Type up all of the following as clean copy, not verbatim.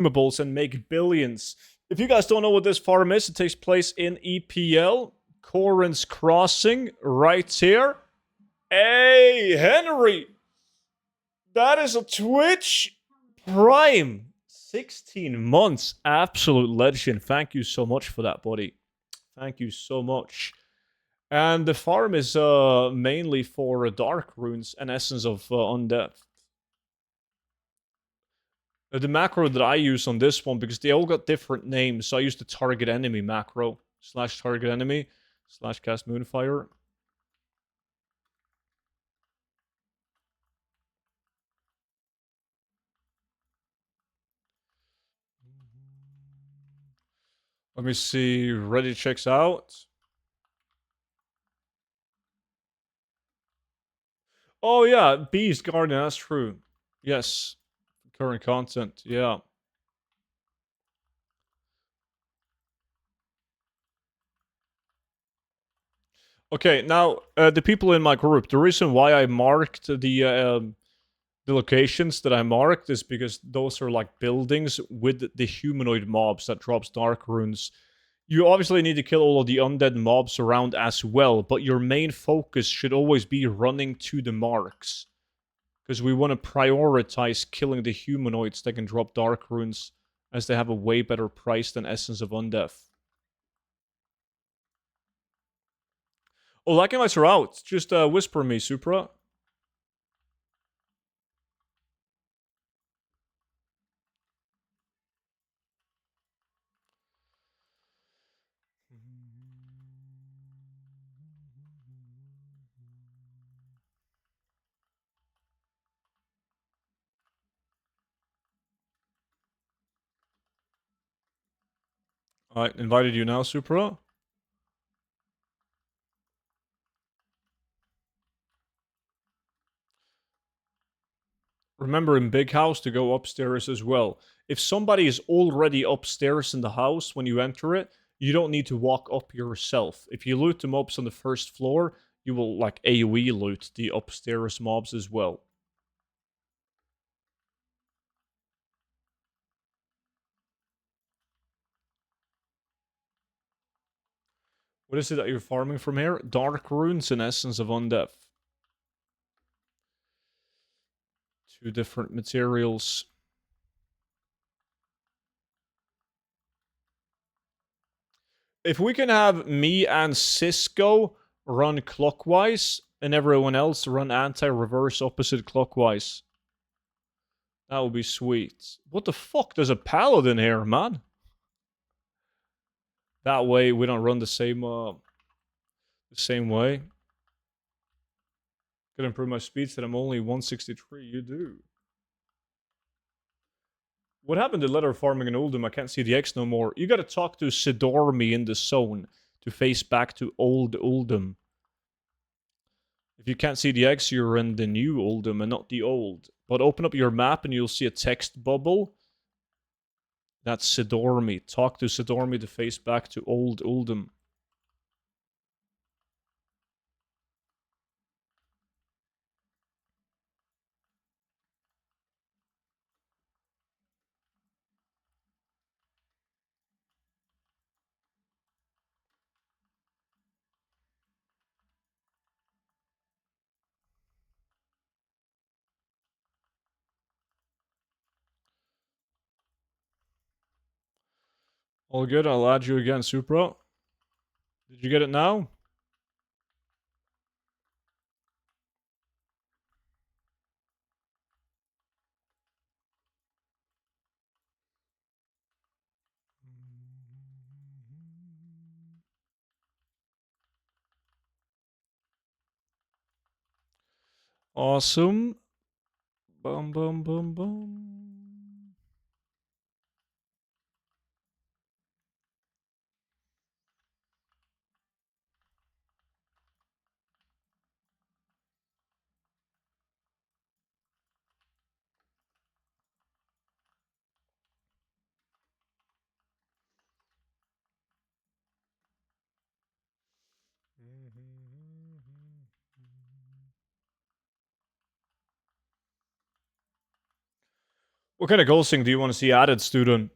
consumables and make billions. If you guys don't know what this farm is, it takes place in EPL, Corin's Crossing, right here. Hey, Henry! That is a Twitch Prime. 16 months. Absolute legend. Thank you so much for that, buddy. Thank you so much. And the farm is mainly for dark runes and essence of undeath. The macro that I use on this one, because they all got different names, so I use the target enemy macro. / target enemy / cast moonfire. Let me see. Ready checks out. Oh yeah, Beast Guardian, that's true. Yes. Current content, yeah. Okay, now the people in my group. The reason why I marked the locations that I marked is because those are like buildings with the humanoid mobs that drops dark runes. You obviously need to kill all of the undead mobs around as well, but your main focus should always be running to the marks. Because we want to prioritize killing the humanoids that can drop dark runes, as they have a way better price than Essence of Undeath. Oh, like guys are out. Just whisper me, Supra. Alright, invited you now, Supra. Remember in Big House to go upstairs as well. If somebody is already upstairs in the house when you enter it, you don't need to walk up yourself. If you loot the mobs on the first floor, you will like AoE loot the upstairs mobs as well. What is it that you're farming from here? Dark runes and Essence of Undeath. Two different materials. If we can have me and Cisco run clockwise and everyone else run anti-reverse opposite clockwise, that would be sweet. What the fuck? There's a paladin here, man. That way we don't run the same way. Could improve my speed that I'm only 163. You do. What happened to leather farming in Oldham? I can't see the X no more. You gotta talk to Sidormi in the zone to face back to Old Oldham. If you can't see the X, you're in the new Oldham and not the old. But open up your map and you'll see a text bubble. That's Sidormi. Talk to Sidormi to face back to Old Oldham. All good, I'll add you again, Supra. Did you get it now? Awesome. Bum bum bum bum. What kind of gold sync do you want to see added, student?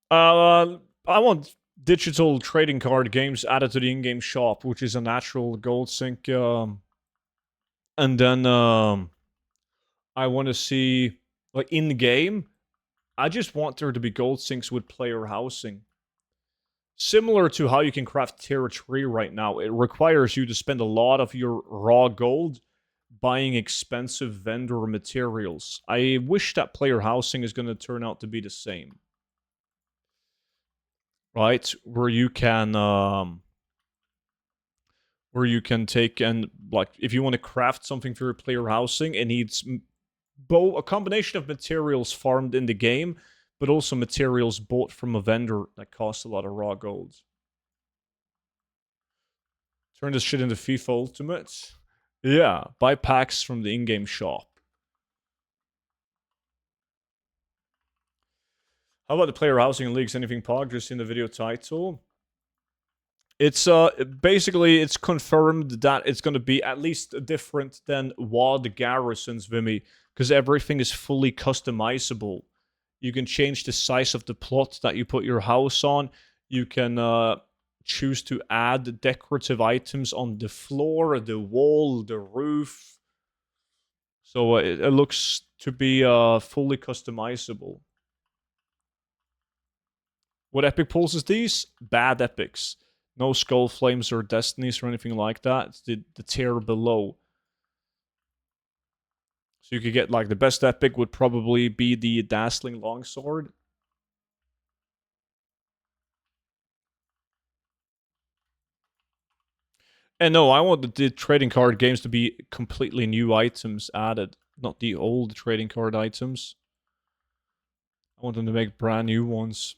I want digital trading card games added to the in-game shop, which is a natural gold sync. And then I want to see like in game. I just want there to be gold syncs with player housing. Similar to how you can craft tier 3 right now, it requires you to spend a lot of your raw gold buying expensive vendor materials. I wish that player housing is going to turn out to be the same. Right? Where you can take and like if you want to craft something for your player housing, it needs both a combination of materials farmed in the game, but also materials bought from a vendor that cost a lot of raw gold. Turn this shit into FIFA Ultimate. Yeah, buy packs from the in-game shop. How about the player housing and leagues? Anything pog? Just in the video title. It's basically it's confirmed that it's going to be at least different than WoD Garrisons, Vimy, because everything is fully customizable. You can change the size of the plot that you put your house on. You can choose to add decorative items on the floor, the wall, the roof. So it looks to be fully customizable. What epic pulls is these? Bad epics. No Skull Flames or Destinies or anything like that. It's the tier below. So you could get like the best epic would probably be the Dazzling Longsword. And no, I want the trading card games to be completely new items added, not the old trading card items. I want them to make brand new ones.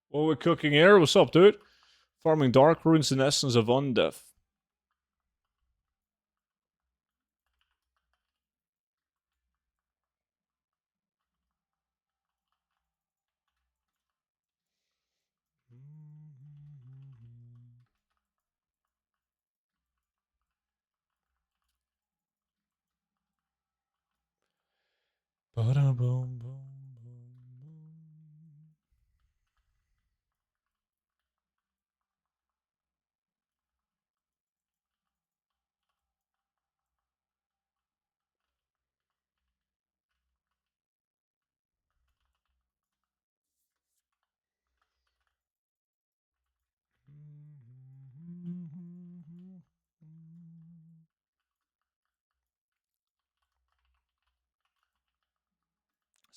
What we're cooking here? What's up, dude? Farming Dark Runes and Essence of Undeath.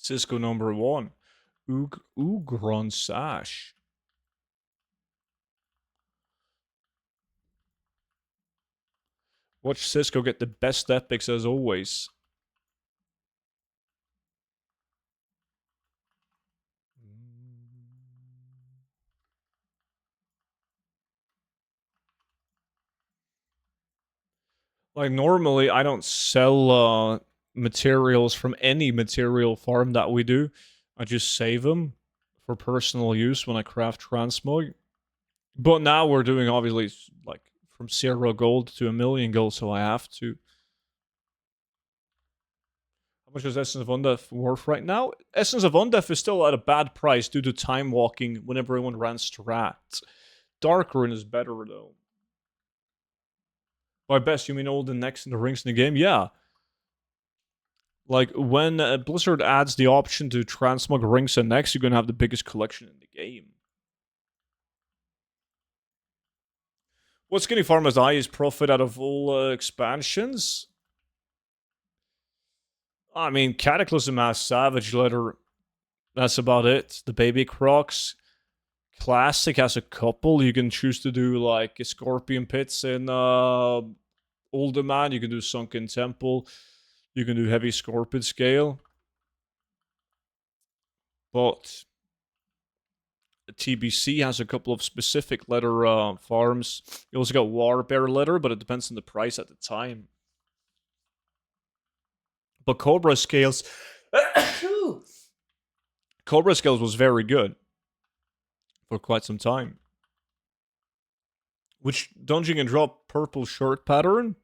Cisco number 1. Ugron Sash. Watch Cisco get the best epics as always. Like normally I don't sell materials from any material farm that we do. I just save them for personal use when I craft Transmog. But now we're doing obviously like from 0 gold to 1,000,000 gold, so I have to. How much is Essence of Undeath worth right now? Essence of Undeath is still at a bad price due to time walking when everyone ran Strat. Dark Rune is better though. By best, you mean all the necks and the rings in the game? Yeah. Like, when Blizzard adds the option to transmog rings and necks, you're gonna have the biggest collection in the game. What Skinny Farmer's Eye profit out of all expansions? I mean, Cataclysm has Savage Letter. That's about it. The Baby Crocs. Classic has a couple. You can choose to do, like, Scorpion Pits in Older Man. You can do Sunken Temple. You can do Heavy Scorpion Scale. But TBC has a couple of specific leather farms. You also got Warbear leather, but it depends on the price at the time. But Cobra Scales... Cobra Scales was very good for quite some time. Which Dungeon can drop purple shirt pattern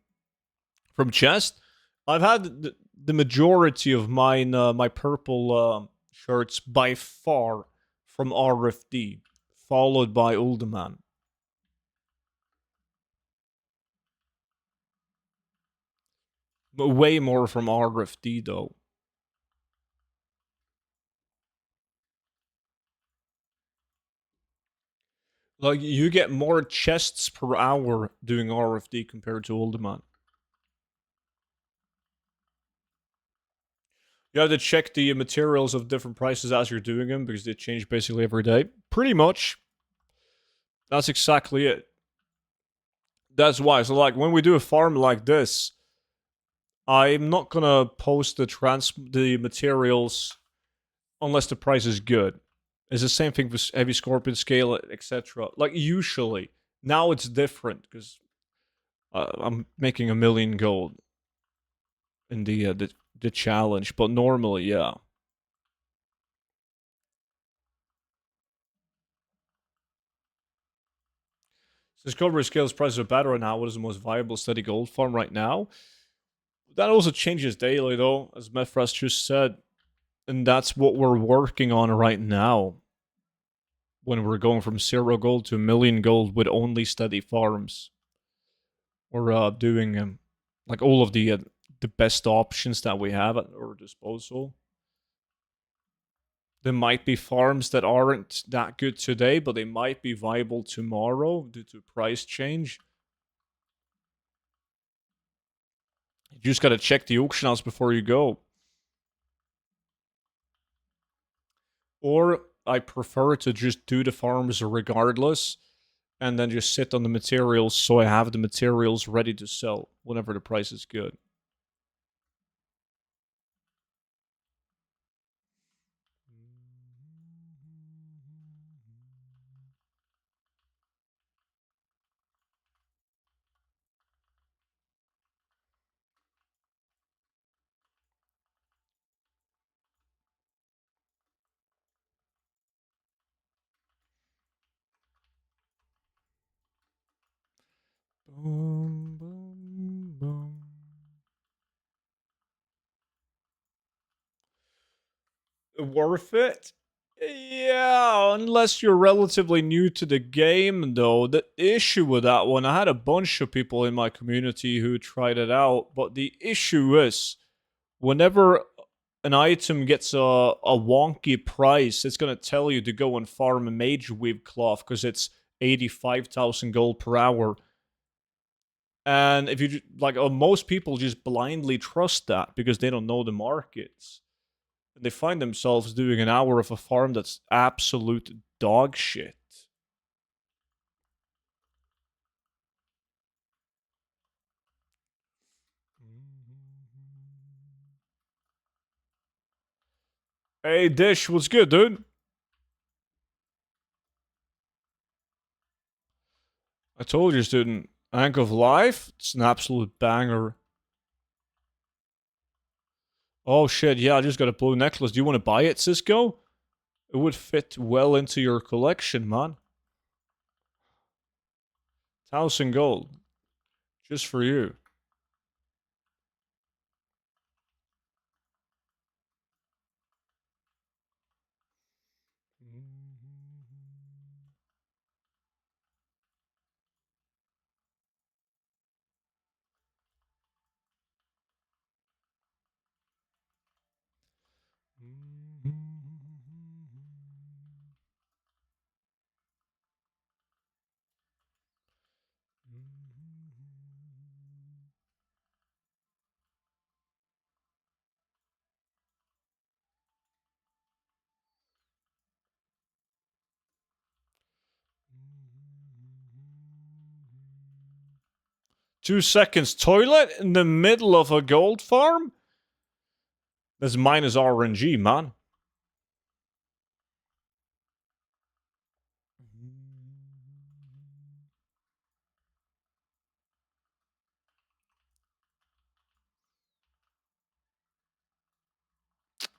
from chest? I've had the majority of mine, my purple shirts by far from RFD, followed by Uldaman. But way more from RFD though. Like, you get more chests per hour doing RFD compared to Uldaman. You have to check the materials of different prices as you're doing them because they change basically every day. Pretty much. That's exactly it. That's why. So, like, when we do a farm like this, I'm not gonna post the materials unless the price is good. It's the same thing with heavy scorpion scale, etc. Like, usually. Now it's different because I'm making 1,000,000 gold in the challenge, but normally, yeah. Since Cobra Scale's prices are better now, what is the most viable steady gold farm right now? That also changes daily, though, as Mefras just said. And that's what we're working on right now. When we're going from 0 gold to 1,000,000 gold with only steady farms. We're doing like all of the best options that we have at our disposal. There might be farms that aren't that good today, but they might be viable tomorrow due to price change. You just gotta check the auction house before you go. Or I prefer to just do the farms regardless, and then just sit on the materials so I have the materials ready to sell whenever the price is good. Boom, boom, boom. Worth it? Yeah, unless you're relatively new to the game, though. The issue with that one, I had a bunch of people in my community who tried it out, but the issue is whenever an item gets a wonky price, it's going to tell you to go and farm a mage weave cloth because it's 85,000 gold per hour. And if you, like, most people just blindly trust that because they don't know the markets. And they find themselves doing an hour of a farm that's absolute dog shit. Hey, Dish, what's good, dude? I told you, student. Ank of Life? It's an absolute banger. Oh shit, yeah, I just got a blue necklace. Do you want to buy it, Cisco? It would fit well into your collection, man. 1,000 gold. Just for you. Two seconds toilet in the middle of a gold farm? That's minus RNG, man.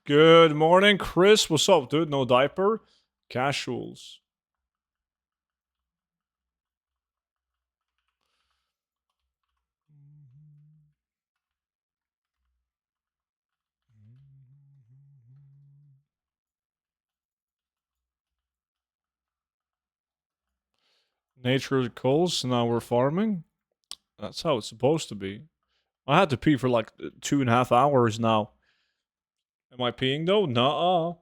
Good morning, Chris. What's up, dude? No diaper? Casuals. Nature calls, now we're farming. That's how it's supposed to be. I had to pee for like 2.5 hours now. Am I peeing though? Nuh-uh.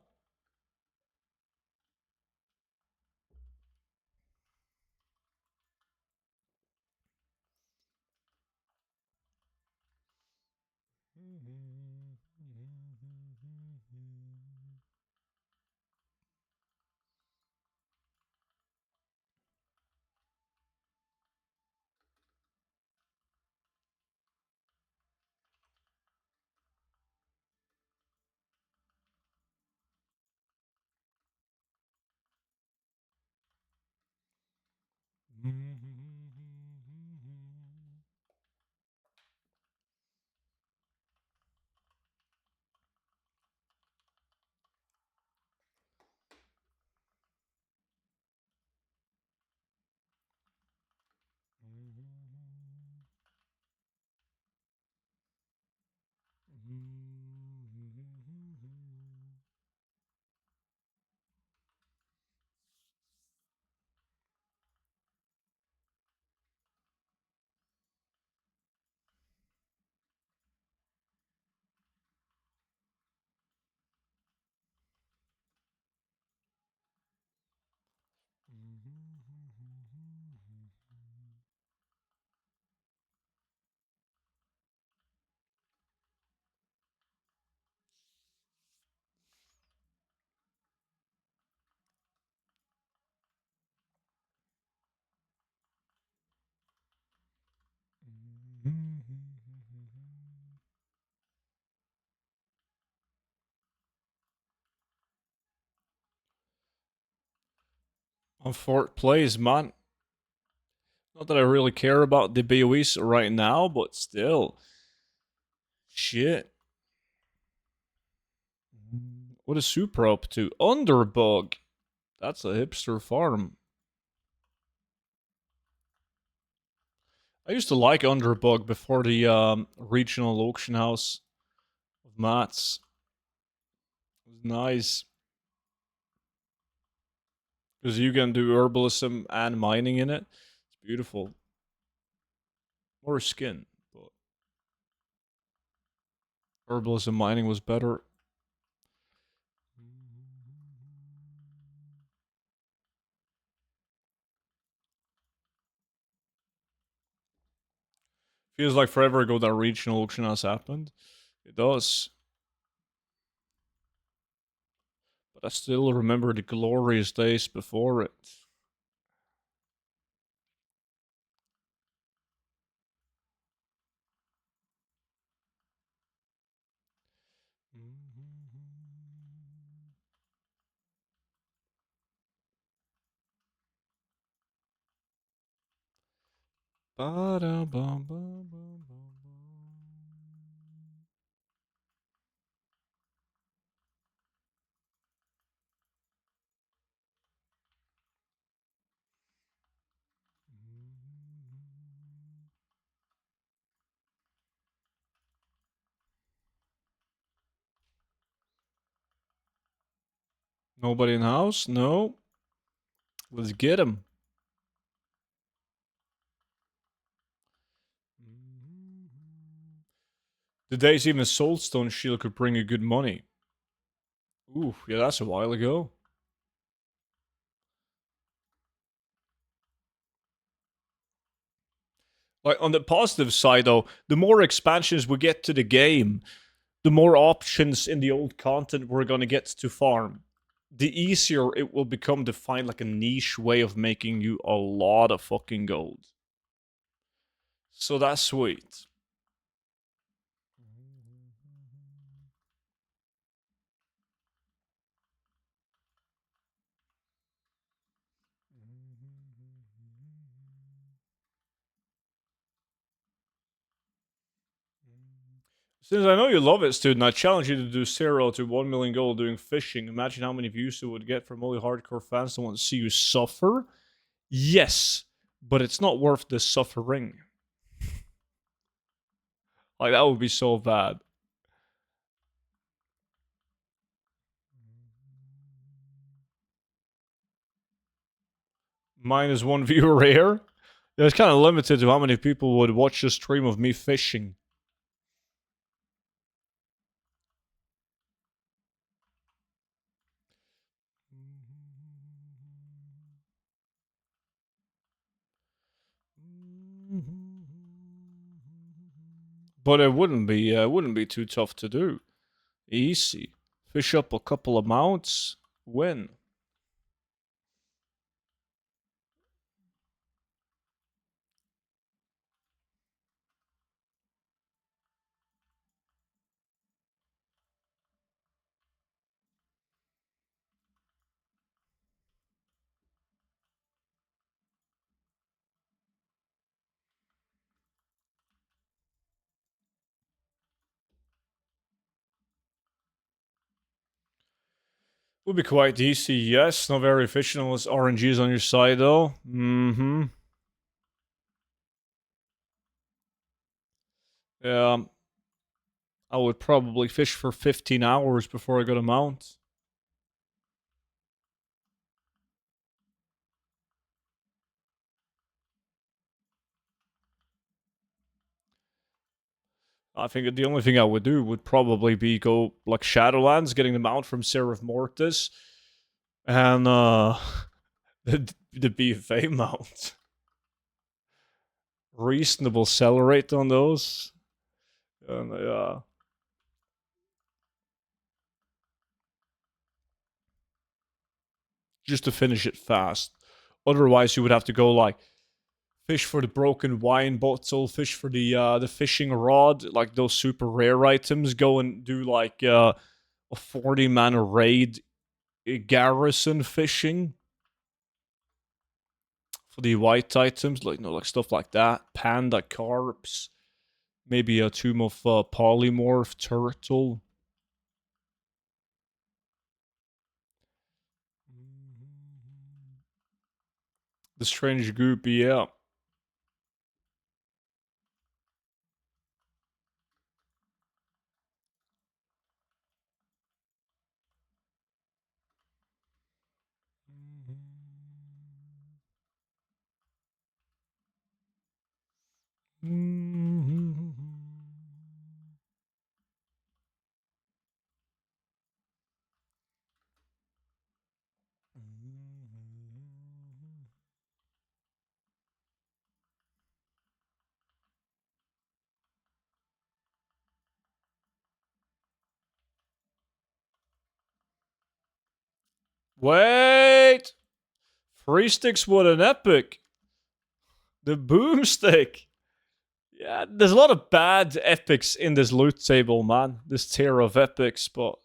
On fourth place, man. Not that I really care about the BOEs right now, but still. Shit. What is Super up to? Underbug. That's a hipster farm. I used to like Underbug before the regional auction house of Mats. It was nice. Because you can do herbalism and mining in it. It's beautiful. Or skin, but herbalism mining was better. Feels like forever ago that regional auction house happened. It does. But I still remember the glorious days before it. Nobody in the house? No. Let's get him. The days even Soulstone Shield could bring you good money. Ooh, yeah, that's a while ago. Like on the positive side though, the more expansions we get to the game, the more options in the old content we're gonna get to farm. The easier it will become to find like a niche way of making you a lot of fucking gold. So that's sweet. Since I know you love it, student, I challenge you to do 0 to 1 million gold doing fishing. Imagine how many views it would get from only hardcore fans that want to see you suffer. Yes, but it's not worth the suffering. Like, that would be so bad. Minus 1 viewer here. Yeah, it's kind of limited to how many people would watch a stream of me fishing. But it wouldn't be too tough to do. Easy. Fish up a couple of mounts, win. Would be quite easy, yes. Not very efficient unless RNG is on your side, though. Mm-hmm. Yeah. I would probably fish for 15 hours before I got a mount. I think the only thing I would do would probably be go, like, Shadowlands, getting the mount from Seraph Mortis, and, the BFA mount. Reasonable sell rate on those. And, yeah. Just to finish it fast. Otherwise, you would have to go, like, fish for the broken wine bottle, fish for the fishing rod, like those super rare items. Go and do, like, a 40-man raid garrison fishing for the white items, like, like stuff like that. Panda carps, maybe a tomb of polymorph turtle. The strange goop, yeah. Wait! Free sticks, what an epic! The boomstick! Yeah, there's a lot of bad epics in this loot table, man. This tier of epics, but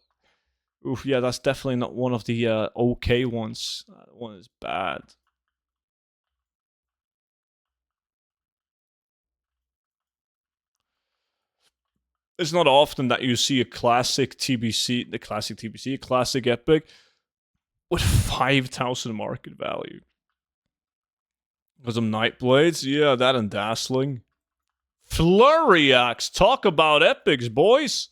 oof, yeah, that's definitely not one of the okay ones. That one is bad. It's not often that you see a classic TBC, a classic epic, with 5,000 market value. Because some Nightblades, yeah, that and Dazzling. Flurry Axe, talk about epics, boys.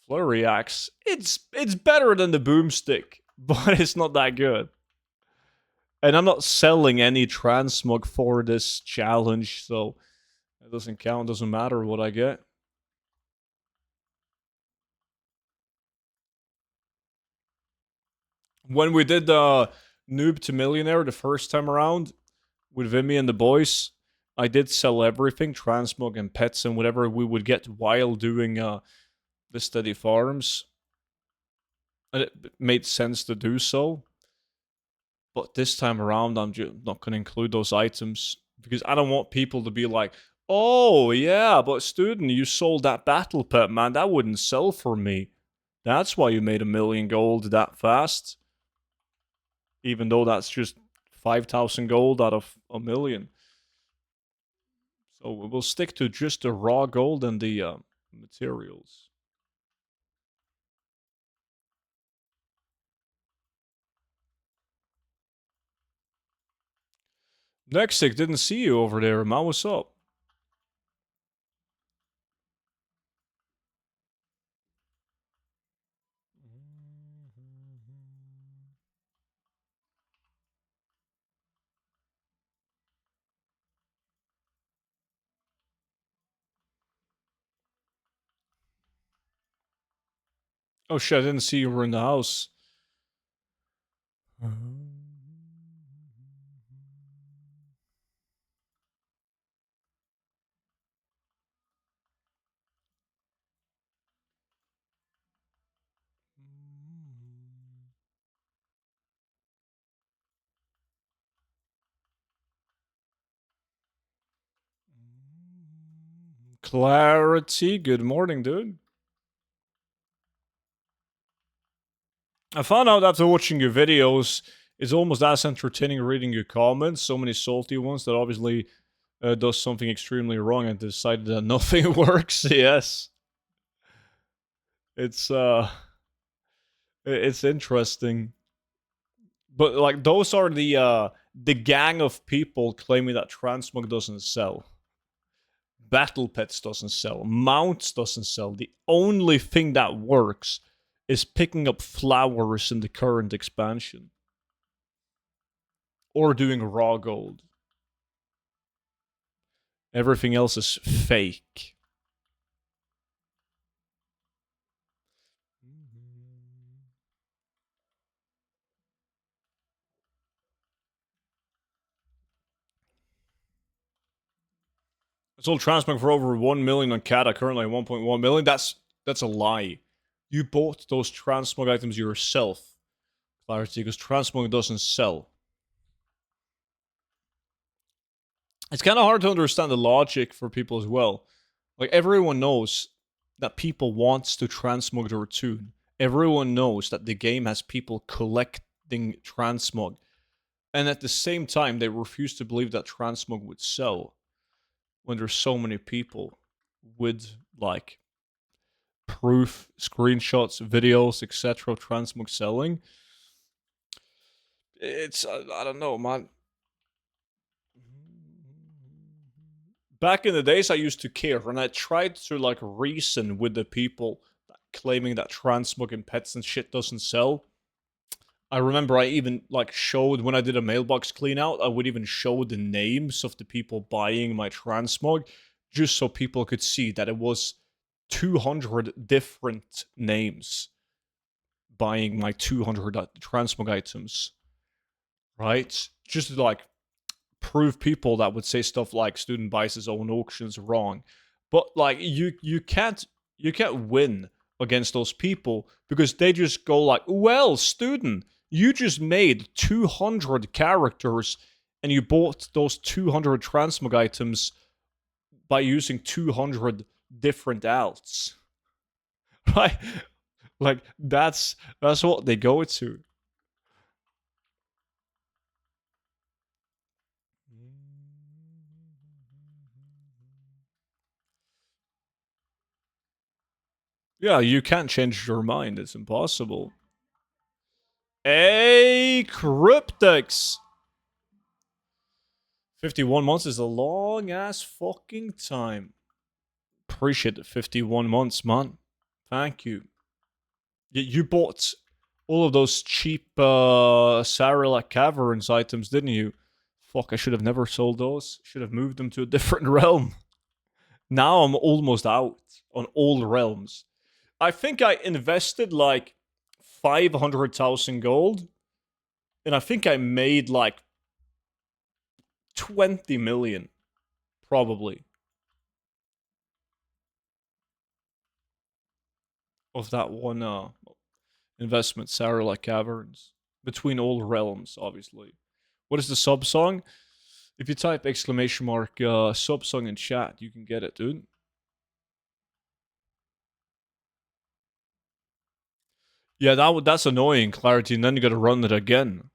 Flurry Axe, it's better than the Boomstick, but it's not that good. And I'm not selling any Transmog for this challenge, so it doesn't count, doesn't matter what I get. When we did the Noob to Millionaire the first time around with Vimy and the boys, I did sell everything, Transmog and pets and whatever we would get while doing the steady farms. And it made sense to do so. But this time around, I'm just not going to include those items because I don't want people to be like, oh, yeah, but student, you sold that battle pet, man. That wouldn't sell for me. That's why you made 1 million gold that fast. Even though that's just 5,000 gold out of 1 million. So we'll stick to just the raw gold and the Materials. Nextic, didn't see you over there, man. What's up? Oh shit, I didn't see you were in the house. Clarity, good morning, dude. I found out after watching your videos, it's almost as entertaining reading your comments. So many salty ones that obviously does something extremely wrong and decided that nothing works. Yes, it's it's interesting, but like those are the gang of people claiming that Transmog doesn't sell. Battle Pets doesn't sell. Mounts doesn't sell. The only thing that works is picking up flowers in the current expansion. Or doing raw gold. Everything else is fake. I sold Transmog for over 1 million on Kata, currently 1.1 million. That's a lie. You bought those Transmog items yourself, Clarity, because Transmog doesn't sell. It's kind of hard to understand the logic for people as well. Like, everyone knows that people wants to transmog their tune. Everyone knows that the game has people collecting transmog. And at the same time, they refuse to believe that transmog would sell when there's so many people with, like, proof, screenshots, videos, etc. of transmog selling. It's, I don't know, man. Back in the days, I used to care, and I tried to like reason with the people claiming that transmog and pets and shit doesn't sell. I remember I even like showed when I did a mailbox clean out, I would even show the names of the people buying my transmog just so people could see that it was 200 different names buying my 200 transmog items, right? Just to like prove people that would say stuff like student buys his own auctions wrong. But like you can't win against those people because they just go like, well, student, you just made 200 characters and you bought those 200 transmog items by using 200 different alts. Right? Like that's what they go to. Yeah, you can't change your mind. It's impossible. Hey, Cryptex! 51 months is a long ass fucking time. Appreciate it. 51 months, man. Thank you. You bought all of those cheap Sarlacc Caverns items, didn't you? Fuck, I should have never sold those. Should have moved them to a different realm. Now I'm almost out on all realms. I think I invested like 500,000 gold, and I think I made like 20 million, probably, of that one investment, Sarlacc Caverns. Between all realms, obviously. What is the sub song? If you type exclamation mark sub song in chat, you can get it, dude. Yeah, that's annoying, Clarity, and then you gotta run it again.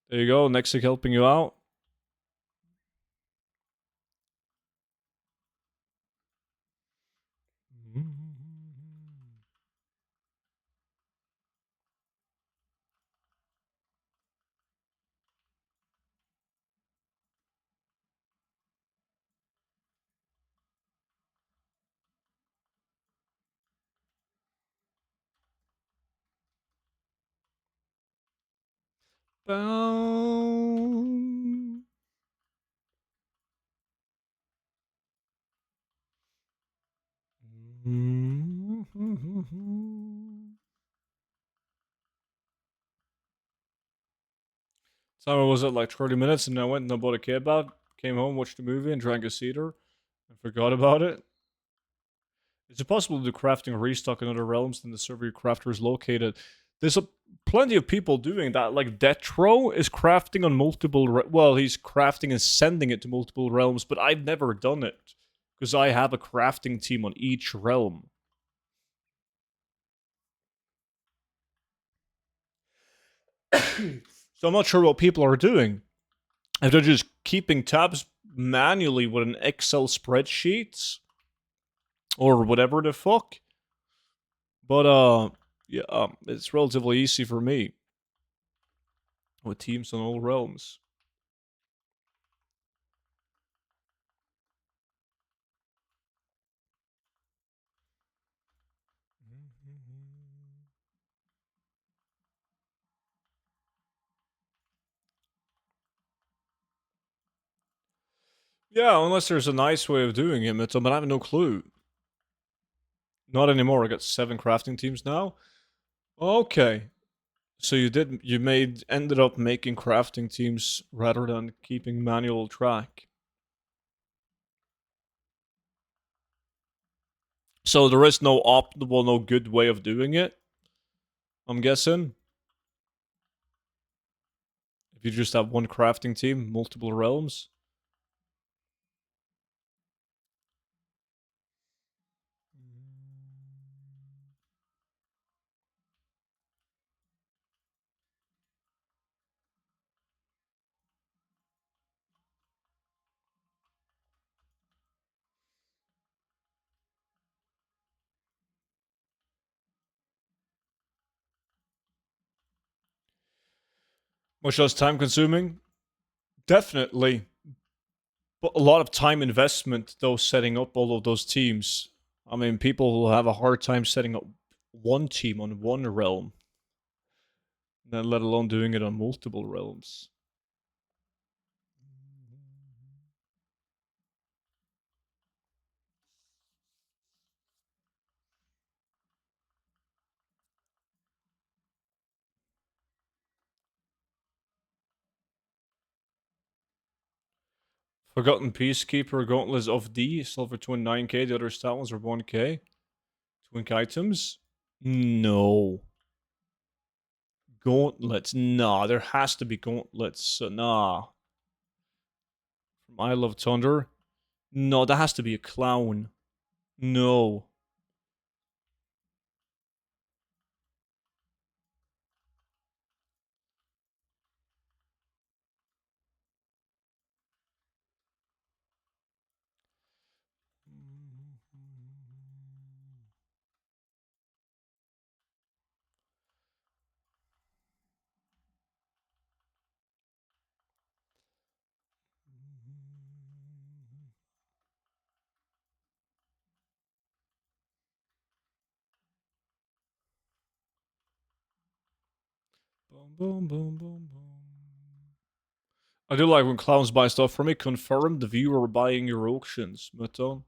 There you go, Nexic helping you out. Boom. So was it like 30 minutes and I went and I bought a kebab, came home, watched a movie, and drank a cider, and forgot about it? Is it possible to do crafting restock in other realms than the server your crafter is located? There's plenty of people doing that. Like Detro is crafting on multiple. Well, he's crafting and sending it to multiple realms, but I've never done it because I have a crafting team on each realm. So I'm not sure what people are doing. If they're just keeping tabs manually with an Excel spreadsheet or whatever the fuck. But yeah, it's relatively easy for me with teams on all realms. Yeah, unless there's a nice way of doing it, but I have no clue. Not anymore. I got 7 crafting teams now. Okay. So ended up making crafting teams rather than keeping manual track. So there is no optimal, no good way of doing it, I'm guessing. If you just have one crafting team, multiple realms. Much less time consuming? Definitely. But a lot of time investment, though, setting up all of those teams. I mean, people will have a hard time setting up one team on one realm, let alone doing it on multiple realms. Forgotten Peacekeeper, Gauntlets of D, Silver Twin 9k, the other stat ones are 1k. Twink items? No. Gauntlets? Nah, there has to be gauntlets. Nah. From I Love Thunder? No, that has to be a clown. No. Boom, boom, boom, boom, boom. I do like when clowns buy stuff from me. Confirm the viewer buying your auctions, Muton.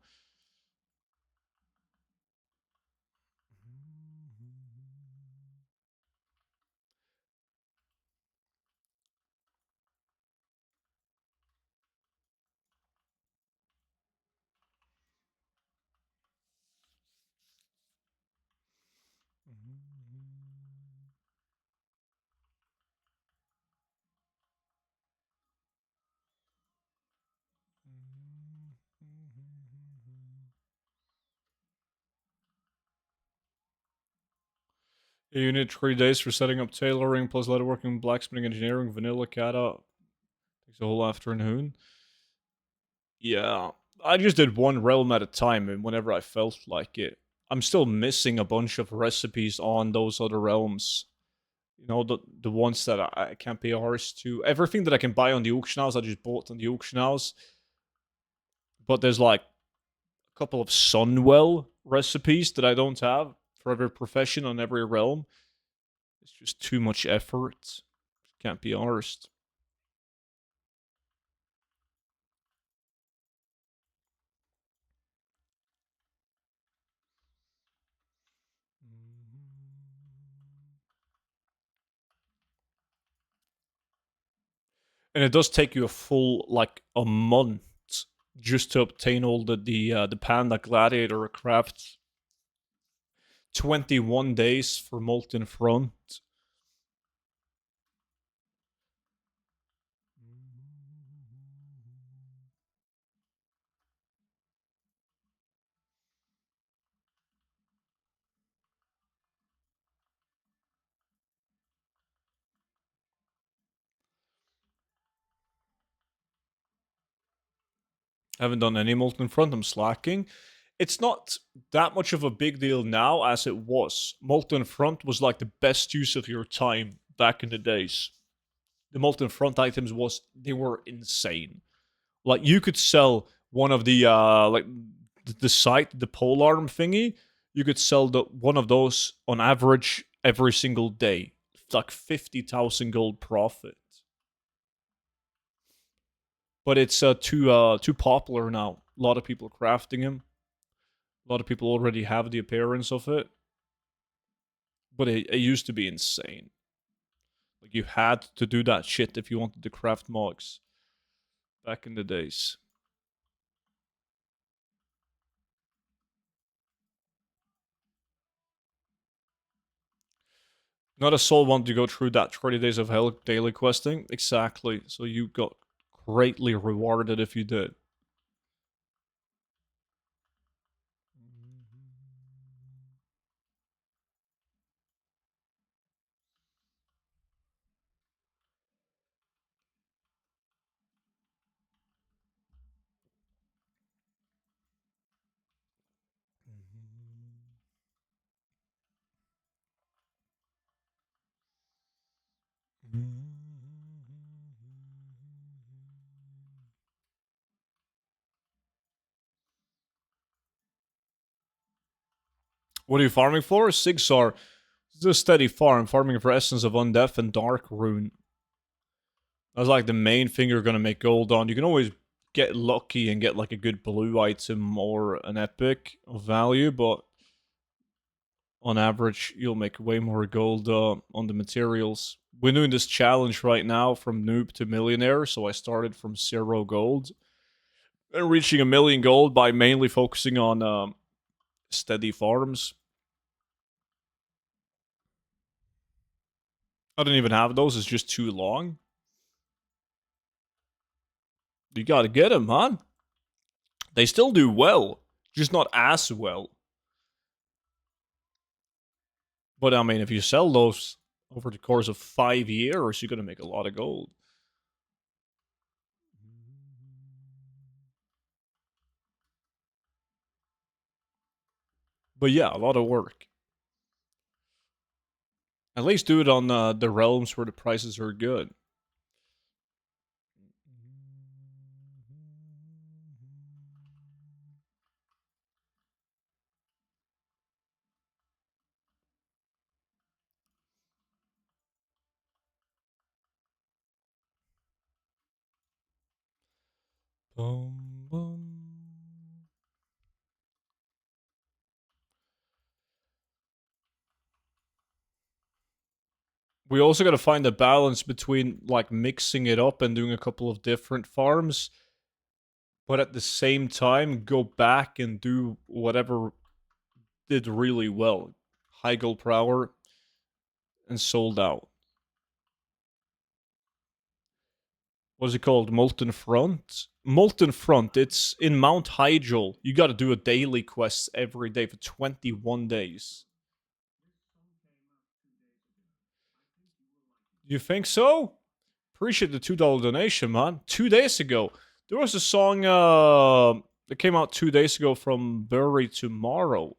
You need 3 days for setting up tailoring plus leatherworking, blacksmithing, engineering, vanilla kata. Takes a whole afternoon. Yeah, I just did one realm at a time, and whenever I felt like it, I'm still missing a bunch of recipes on those other realms. You know, the ones that I can't pay arsed to. Everything that I can buy on the auction house, I just bought on the auction house. But there's like a couple of Sunwell recipes that I don't have for every profession on every realm. It's just too much effort. Can't be arsed. And it does take you a full like a month just to obtain all the Panda Gladiator crafts. 21 days for Molten Front. Haven't done any Molten Front, I'm slacking. It's not that much of a big deal now as it was. Molten Front was like the best use of your time back in the days. The Molten Front items they were insane. Like you could sell one of the like the site, the polearm thingy, you could sell one of those on average every single day. Like 50,000 gold profit. But it's too popular now. A lot of people are crafting him. A lot of people already have the appearance of it. But it used to be insane. Like you had to do that shit if you wanted to craft mogs back in the days. Not a soul wanted to go through that 30 days of hell daily questing. Exactly. So you got greatly rewarded if you did. What are you farming for? Sigsar. It's a steady farm, farming for Essence of Undeath and Dark Rune. That's like the main thing you're gonna make gold on. You can always get lucky and get like a good blue item or an epic of value, but on average, you'll make way more gold on the materials. We're doing this challenge right now from noob to millionaire, so I started from 0 gold and reaching 1,000,000 gold by mainly focusing on steady farms. I don't even have those, it's just too long. You gotta get them, man. They still do well, just not as well. But I mean, if you sell those over the course of 5 years, you're gonna make a lot of gold. But yeah, a lot of work. At least do it on the realms where the prices are good. Boom, boom. We also got to find a balance between like mixing it up and doing a couple of different farms, but at the same time go back and do whatever did really well. High gold per hour and sold out. What's it called? Molten Front? Molten Front, it's in Mount Hyjal. You gotta do a daily quest every day for 21 days. You think so? Appreciate the $2 donation, man. 2 days ago. There was a song that came out 2 days ago from Bury Tomorrow.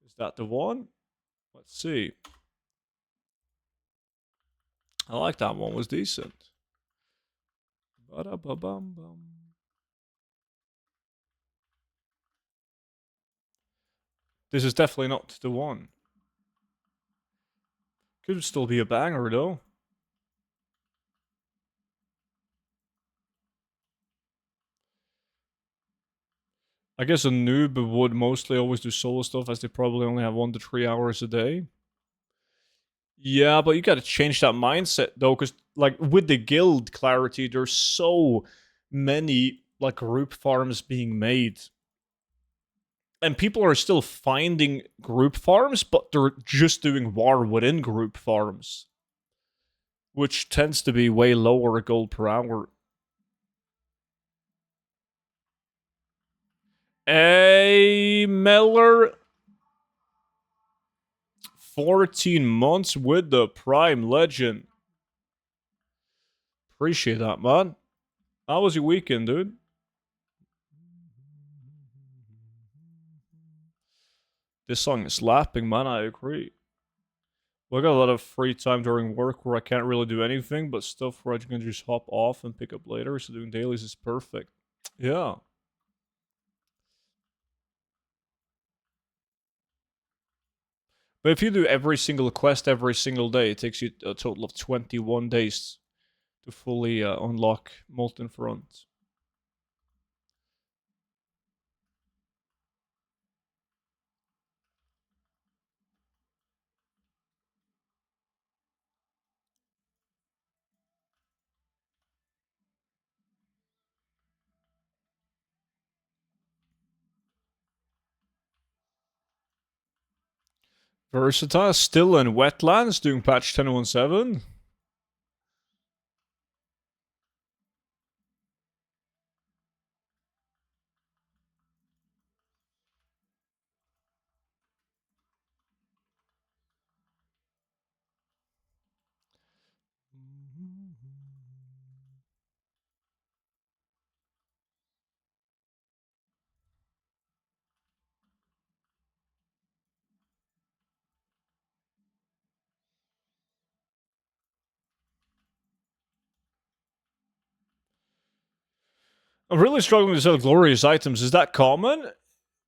Is that the one? Let's see. I like that one. It was decent. Ba-da-ba-bum-bum. This is definitely not the one. Could still be a banger though. I guess a noob would mostly always do solo stuff as they probably only have 1 to 3 hours a day. Yeah, but you gotta change that mindset though, because like with the guild clarity, there's so many like group farms being made. And people are still finding group farms, but they're just doing war within group farms, which tends to be way lower gold per hour. Hey, Meller, 14 months with the Prime Legend. Appreciate that, man. How was your weekend, dude? This song is slapping, man. I agree. Well, I got a lot of free time during work where I can't really do anything, but stuff where I can just hop off and pick up later. So doing dailies is perfect. Yeah. But if you do every single quest every single day, it takes you a total of 21 days to fully unlock Molten Front. Versatile still in Wetlands doing patch 10.17. I'm really struggling to sell glorious items. Is that common?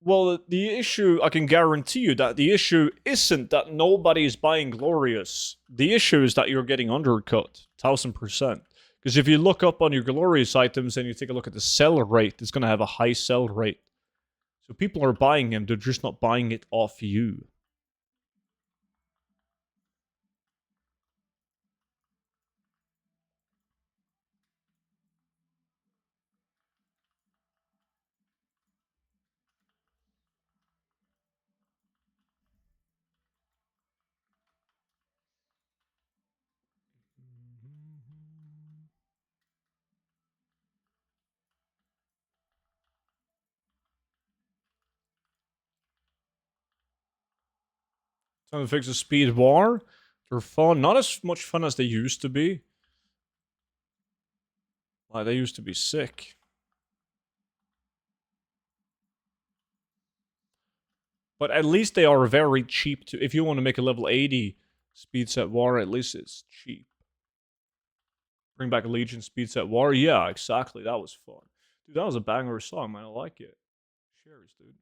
Well, the issue, I can guarantee you that the issue isn't that nobody is buying glorious. The issue is that you're getting undercut, 1000%. Because if you look up on your glorious items and you take a look at the sell rate, it's going to have a high sell rate. So people are buying them, they're just not buying it off you. Trying to fix the speed war. They're fun. Not as much fun as they used to be. Like, they used to be sick. But at least they are very cheap to. If you want to make a level 80 speed set war, at least it's cheap. Bring back a Legion speed set war. Yeah, exactly. That was fun. Dude, that was a banger song, man. I like it. Shares, dude.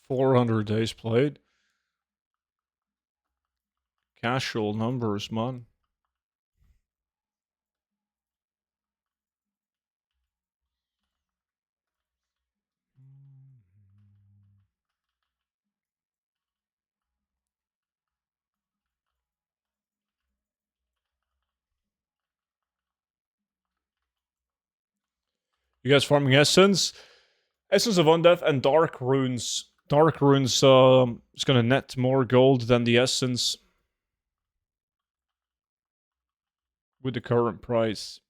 400 days played. Casual numbers, man. You guys farming Essence? Essence of Undeath and Dark Runes. Dark Runes is going to net more gold than the Essence with the current price.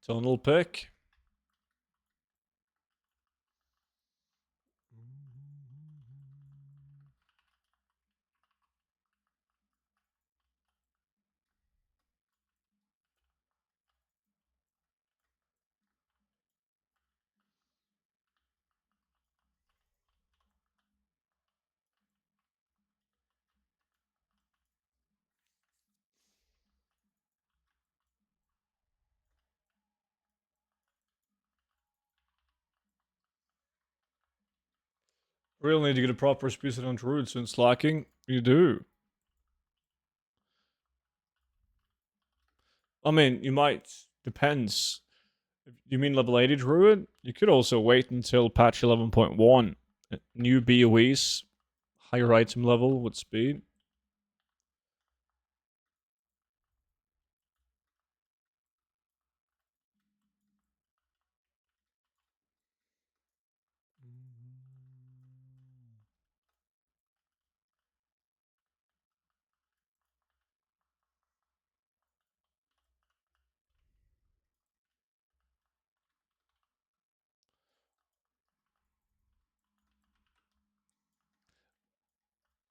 Tunnel pick. Really need to get a proper speed set on druid since lacking. You do. I mean, you might. Depends. If you mean level 80 druid? You could also wait until patch 11.1. New BOEs, higher item level with speed.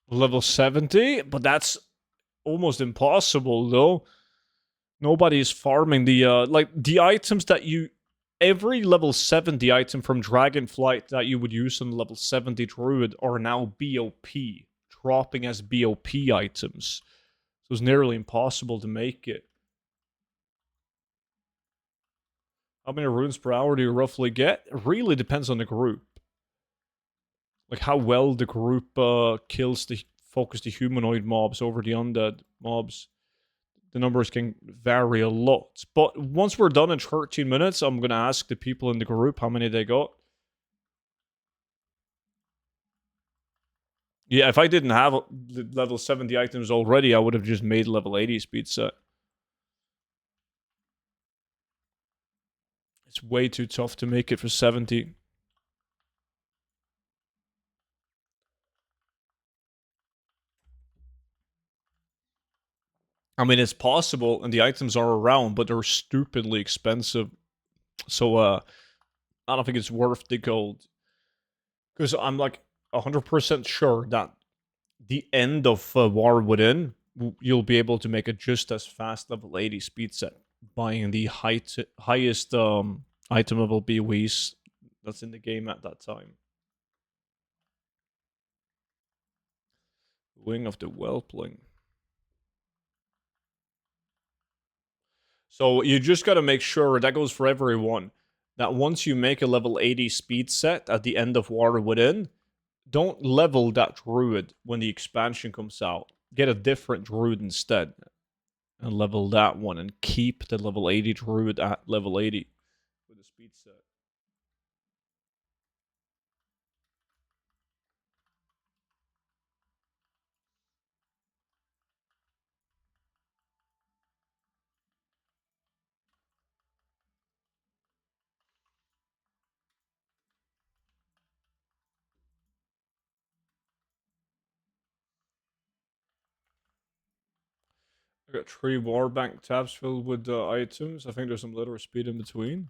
Level 70, but that's almost impossible though. Nobody's farming the like the items that you every level 70 item from Dragonflight that you would use on level 70 druid are now BOP, dropping as BOP items. So it's nearly impossible to make it. How many runes per hour do you roughly get? It really depends on the group. Like how well the group kills the focus the humanoid mobs over the undead mobs. The numbers can vary a lot. But once we're done in 13 minutes, I'm going to ask the people in the group how many they got. Yeah, if I didn't have the level 70 items already, I would have just made level 80 speed set. It's way too tough to make it for 70. I mean, it's possible, and the items are around, but they're stupidly expensive. So, I don't think it's worth the gold. Because I'm like 100% sure that the end of War Within, you'll be able to make it just as fast level 80 speed set, buying the highest item level BOEs that's in the game at that time. Wing of the Whelpling. So you just gotta make sure, that goes for everyone, that once you make a level 80 speed set at the end of War Within, don't level that druid when the expansion comes out. Get a different druid instead. And level that one and keep the level 80 druid at level 80 with a speed set. I got 3 warbank tabs filled with items. I think there's some literal speed in between.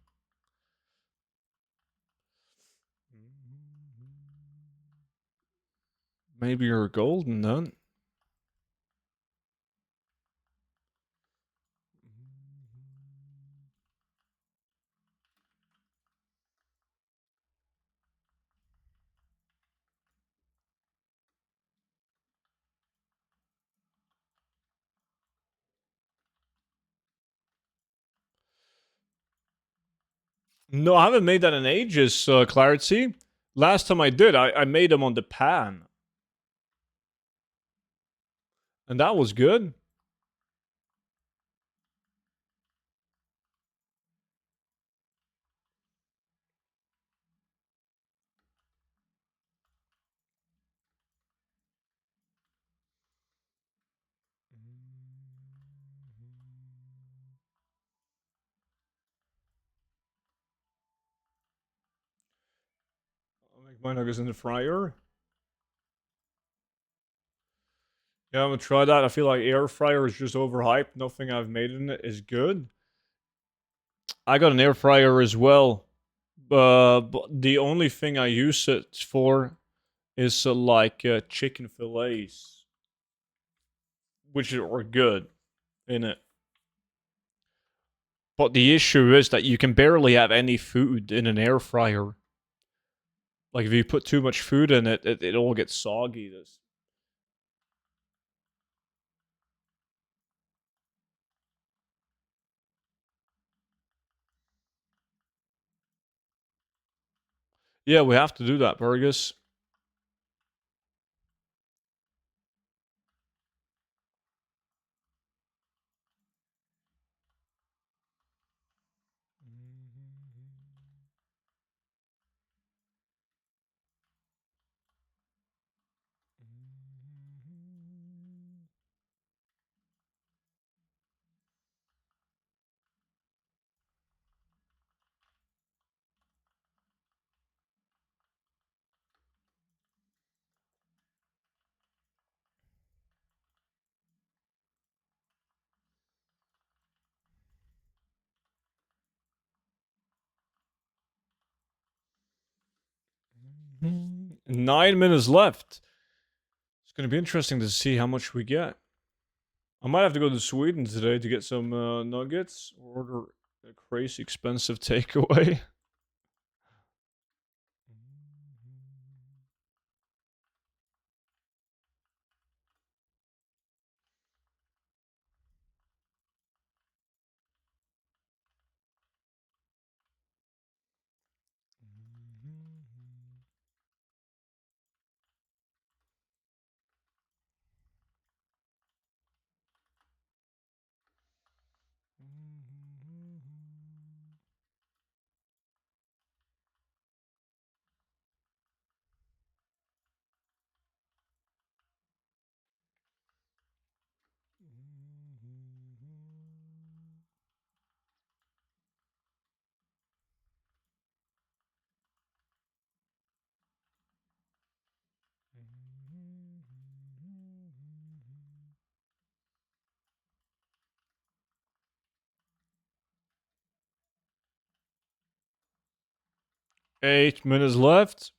Maybe you're golden then. No, I haven't made that in ages, Clarity. Last time I did, I made them on the pan. And that was good. I'll make my nuggets in the fryer. Yeah, I'm gonna try that. I feel like air fryer is just overhyped. Nothing I've made in it is good. I got an air fryer as well. But the only thing I use it for is like chicken fillets, which are good in it. But the issue is that you can barely have any food in an air fryer. Like if you put too much food in it, it all gets soggy. This. Yeah, we have to do that, Burgess. Mm-hmm. 9 minutes left. It's going to be interesting to see how much we get. I might have to go to Sweden today to get some nuggets or order a crazy expensive takeaway. 8 minutes left.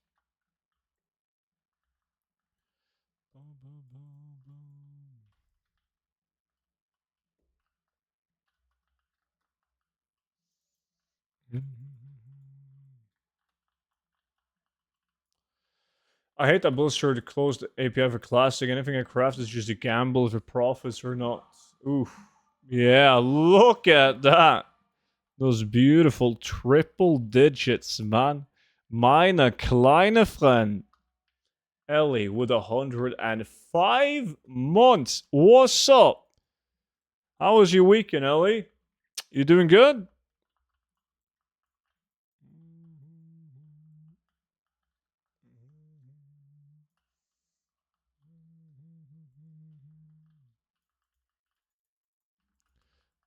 I hate that Blizzard closed the API for Classic. Anything I craft is just a gamble if it profits or not. Oof. Yeah, look at that. Those beautiful triple digits, man. Meine kleine Friend. Ellie with 105 months. What's up? How was your weekend, Ellie? You doing good?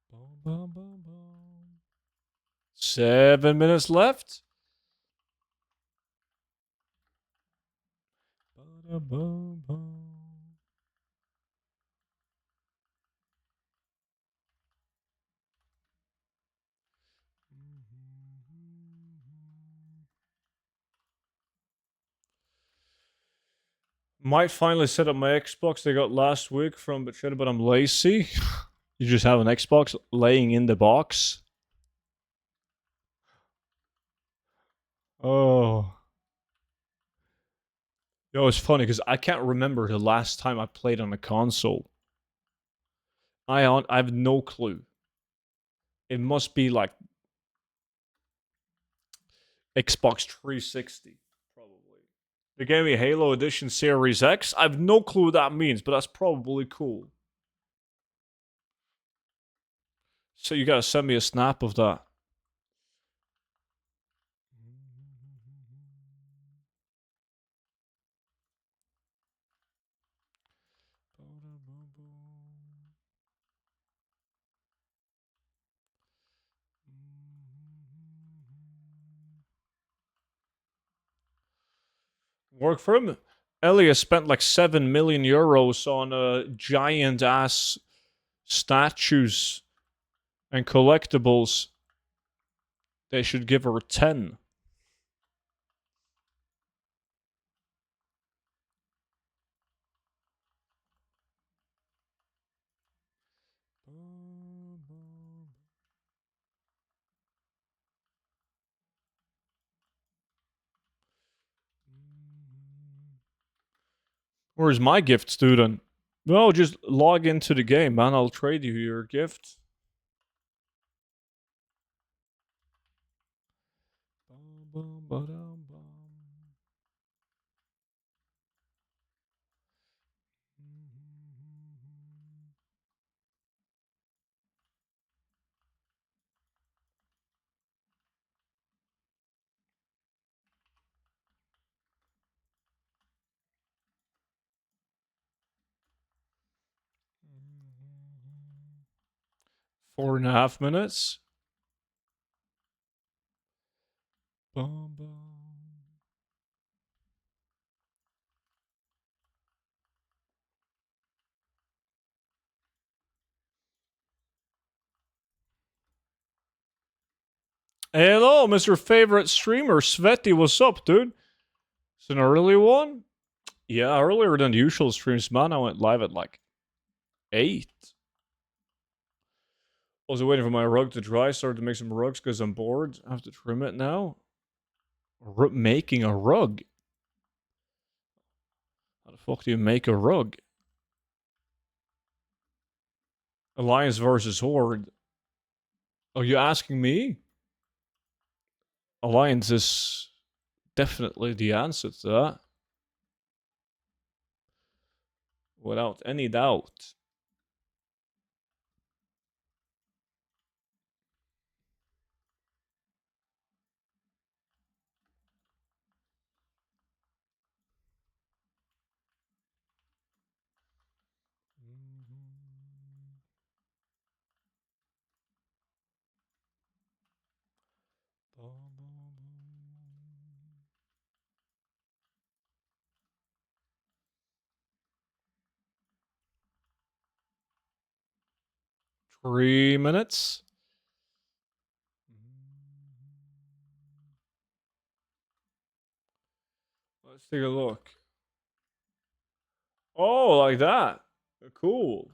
Boom, boom, boom, boom. 7 minutes left. Boom, boom. Might finally set up my Xbox they got last week from Bachetta, but I'm lazy. You just have an Xbox laying in the box. Oh. Yo, it's funny because I can't remember the last time I played on a console. I have no clue. It must be like Xbox 360, probably. They gave me Halo Edition Series X. I have no clue what that means, but that's probably cool. So you gotta send me a snap of that. Work for him. Elias spent like 7 million euros on giant ass statues and collectibles. They should give her 10. Where's my gift, student? No, just log into the game, man. I'll trade you your gift. Bum, ba-dum, bum. 4.5 minutes. Bum, bum. Hello, Mr. Favorite Streamer. Sveti, what's up, dude? It's an early one? Yeah, earlier than the usual streams, man. I went live at like 8. Also waiting for my rug to dry. Started to make some rugs because I'm bored. I have to trim it now. Making a rug? How the fuck do you make a rug? Alliance versus Horde. Are you asking me? Alliance is definitely the answer to that. Without any doubt. Bum, bum, bum. 3 minutes. Let's take a look. Oh, like that. Cool.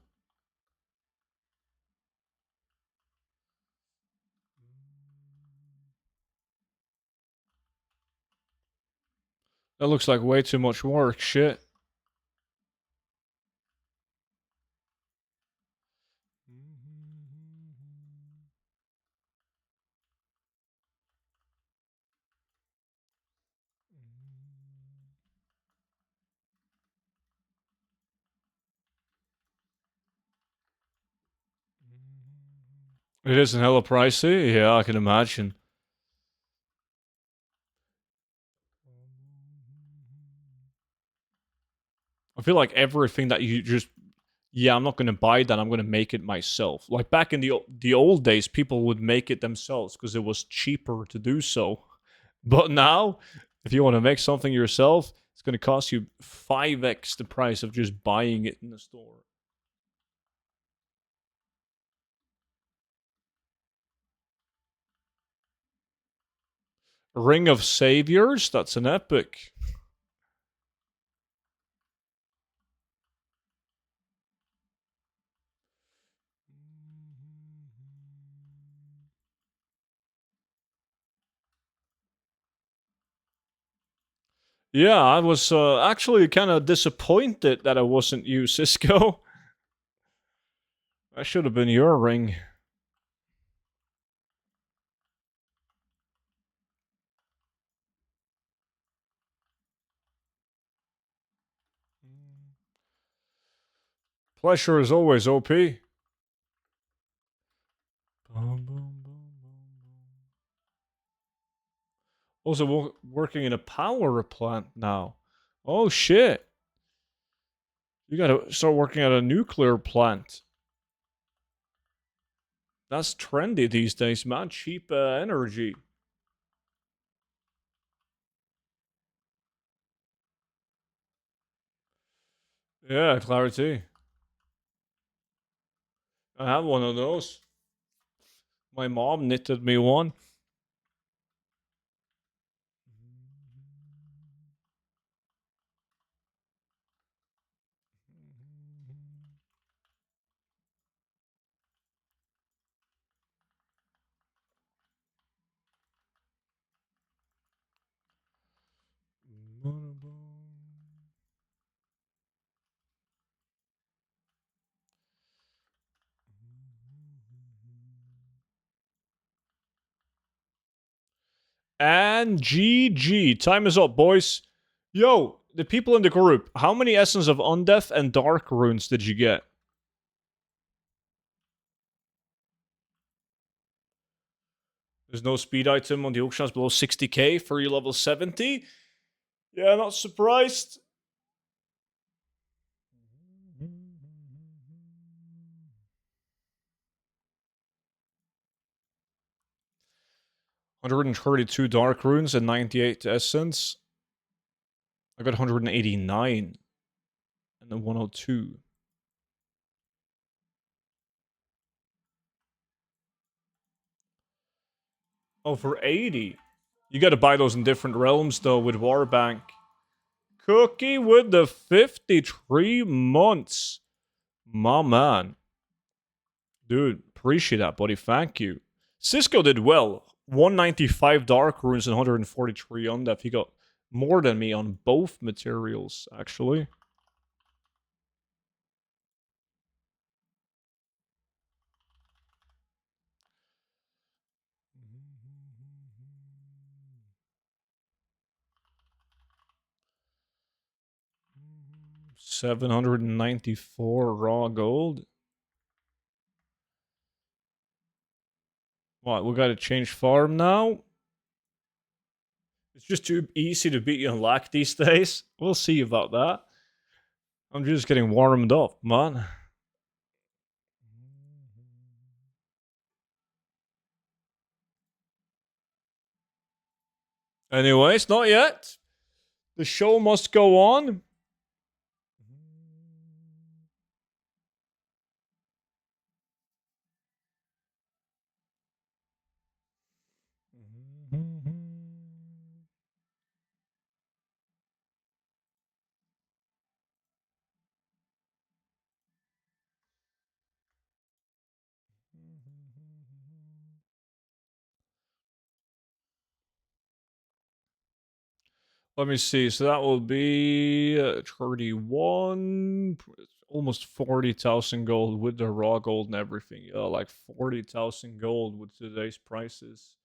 That looks like way too much work. Shit. It isn't hella pricey. Yeah, I can imagine. I feel like everything that you just, yeah, I'm not going to buy that. I'm going to make it myself. Like back in the old days, people would make it themselves because it was cheaper to do so. But now, if you want to make something yourself, it's going to cost you 5x the price of just buying it in the store. Ring of Saviors? That's an epic. Yeah, I was actually kind of disappointed that I wasn't you, Cisco. That should have been your ring. Pleasure is always OP. Also working in a power plant now. Oh shit. You gotta start working at a nuclear plant. That's trendy these days, man. Cheap energy. Yeah, clarity. I have one of those. My mom knitted me one. man. GG. Time is up, boys. Yo, the people in the group, how many Essence of Undeath and Dark Runes did you get? There's no speed item on the auction house below 60k for your level 70. Yeah, not surprised. $132 Dark Runes and 98 Essence. I got 189 and then 102. Oh, for 80. You gotta buy those in different realms though with Warbank. Cookie with the 53 months. My man. Dude, appreciate that, buddy. Thank you. Cisco did well. 195 Dark Runes and 143 Undeath. He got more than me on both materials, actually. $794 raw gold. What, we gotta change farm now? It's just too easy to beat you on lack these days. We'll see about that. I'm just getting warmed up, man. Anyways, not yet. The show must go on. Let me see. So that will be 31, almost 40,000 gold with the raw gold and everything. Like 40,000 gold with today's prices.